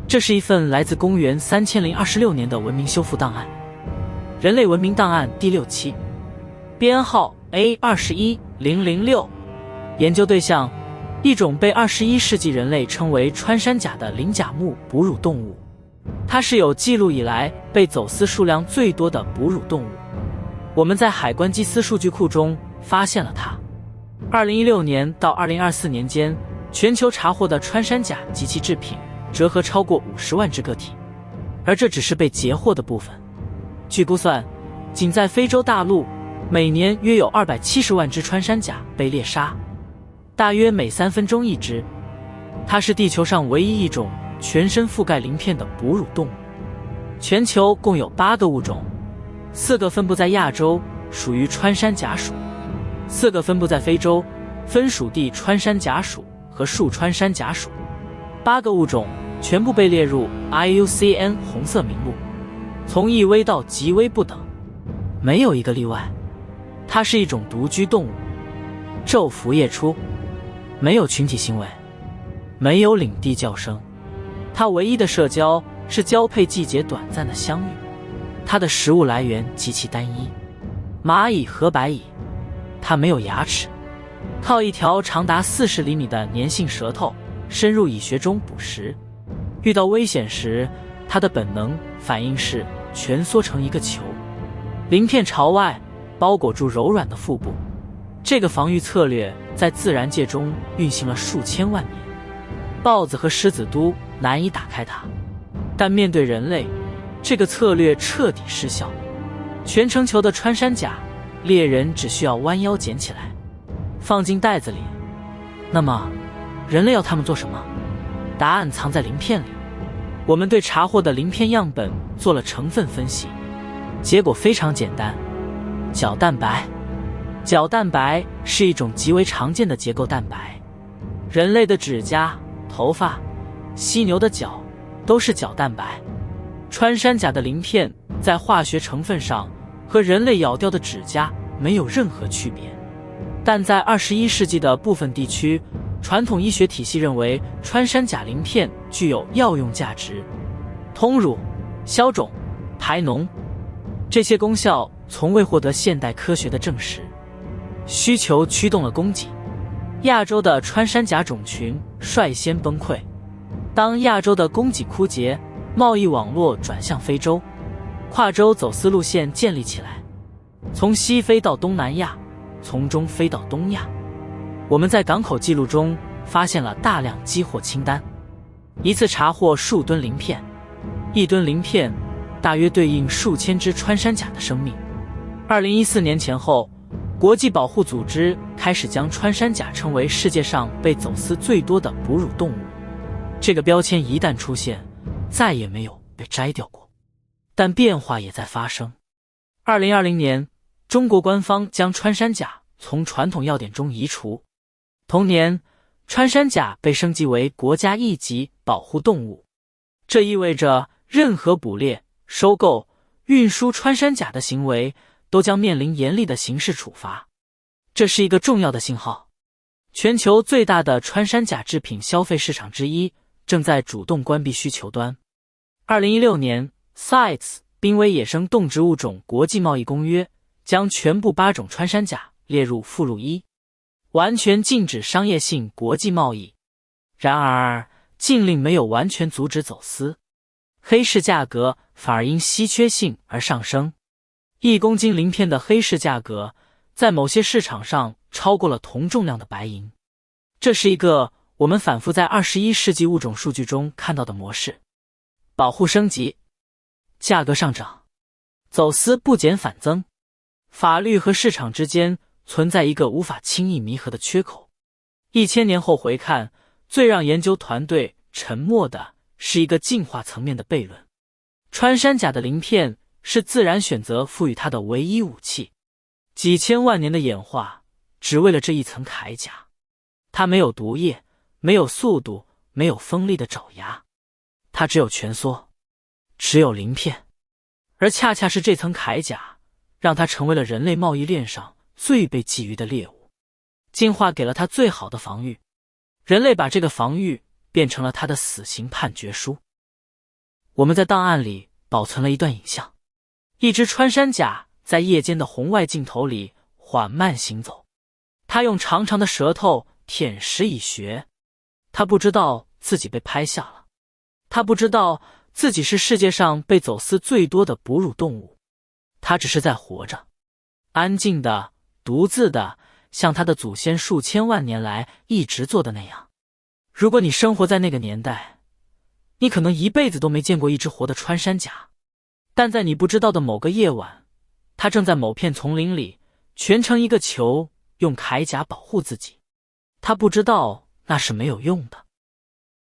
这是一份来自公元3026年的文明修复档案，人类文明档案第6期，编号 A21006，研究对象一种被21世纪人类称为穿山甲的鳞甲目哺乳动物，它是有记录以来被走私数量最多的哺乳动物。我们在海关基斯数据库中发现了它。2016年到2024年间，全球查获的穿山甲及其制品折合超过50万只个体，而这只是被截获的部分。据估算，仅在非洲大陆，每年约有270万只穿山甲被猎杀，大约每3分钟1只。它是地球上唯一一种全身覆盖鳞片的哺乳动物。全球共有8个物种，4个分布在亚洲，属于穿山甲属；4个分布在非洲，分属地穿山甲属和树穿山甲属。8个物种全部被列入 IUCN 红色名录，从易危到极危不等，没有一个例外。它是一种独居动物，昼伏夜出，没有群体行为，没有领地叫声。它唯一的社交是交配季节短暂的相遇。它的食物来源极其单一，蚂蚁和白蚁。它没有牙齿，靠一条长达40厘米的粘性舌头深入蚁穴中捕食。遇到危险时，它的本能反应是蜷缩成一个球，鳞片朝外，包裹住柔软的腹部。这个防御策略在自然界中运行了数千万年，豹子和狮子都难以打开它，但面对人类，这个策略彻底失效。全成球的穿山甲，猎人只需要弯腰捡起来，放进袋子里。那么，人类要它们做什么？答案藏在鳞片里。我们对查获的鳞片样本做了成分分析，结果非常简单：角蛋白。角蛋白是一种极为常见的结构蛋白，人类的指甲、头发、犀牛的角都是角蛋白。穿山甲的鳞片在化学成分上和人类咬掉的指甲没有任何区别，但在21世纪的部分地区，传统医学体系认为穿山甲鳞片具有药用价值，通乳、消肿、排脓，这些功效从未获得现代科学的证实。需求驱动了供给，亚洲的穿山甲种群率先崩溃。当亚洲的供给枯竭，贸易网络转向非洲，跨洲走私路线建立起来，从西非到东南亚，从中非到东亚。我们在港口记录中发现了大量激获清单，一次查获数吨鳞片，1吨鳞片大约对应数千只穿山甲的生命。2014年前后，国际保护组织开始将穿山甲称为世界上被走私最多的哺乳动物。这个标签一旦出现，再也没有被摘掉过。但变化也在发生。2020年，中国官方将穿山甲从传统药典中移除。同年，穿山甲被升级为国家一级保护动物。这意味着任何捕猎、收购、运输穿山甲的行为都将面临严厉的刑事处罚。这是一个重要的信号。全球最大的穿山甲制品消费市场之一正在主动关闭需求端。2016年 CITES 濒危野生动植物种国际贸易公约将全部8种穿山甲列入附录1，完全禁止商业性国际贸易。然而，禁令没有完全阻止走私，黑市价格反而因稀缺性而上升。1公斤鳞片的黑市价格在某些市场上超过了同重量的白银。这是一个我们反复在21世纪物种数据中看到的模式。保护升级，价格上涨，走私不减反增。法律和市场之间存在一个无法轻易弥合的缺口。1000年后回看，最让研究团队沉默的是一个进化层面的悖论。穿山甲的鳞片是自然选择赋予它的唯一武器，几千万年的演化只为了这一层铠甲。它没有毒液，没有速度，没有锋利的爪牙，它只有蜷缩，只有鳞片。而恰恰是这层铠甲，让它成为了人类贸易链上最被觊觎的猎物。进化给了它最好的防御，人类把这个防御变成了它的死刑判决书。我们在档案里保存了一段影像，一只穿山甲在夜间的红外镜头里缓慢行走，它用长长的舌头舔食以学。它不知道自己被拍下了，它不知道自己是世界上被走私最多的哺乳动物，它只是在活着，安静的，独自的，像他的祖先数千万年来一直做的那样。如果你生活在那个年代，你可能一辈子都没见过一只活的穿山甲，但在你不知道的某个夜晚，它正在某片丛林里蜷成一个球，用铠甲保护自己。它不知道那是没有用的，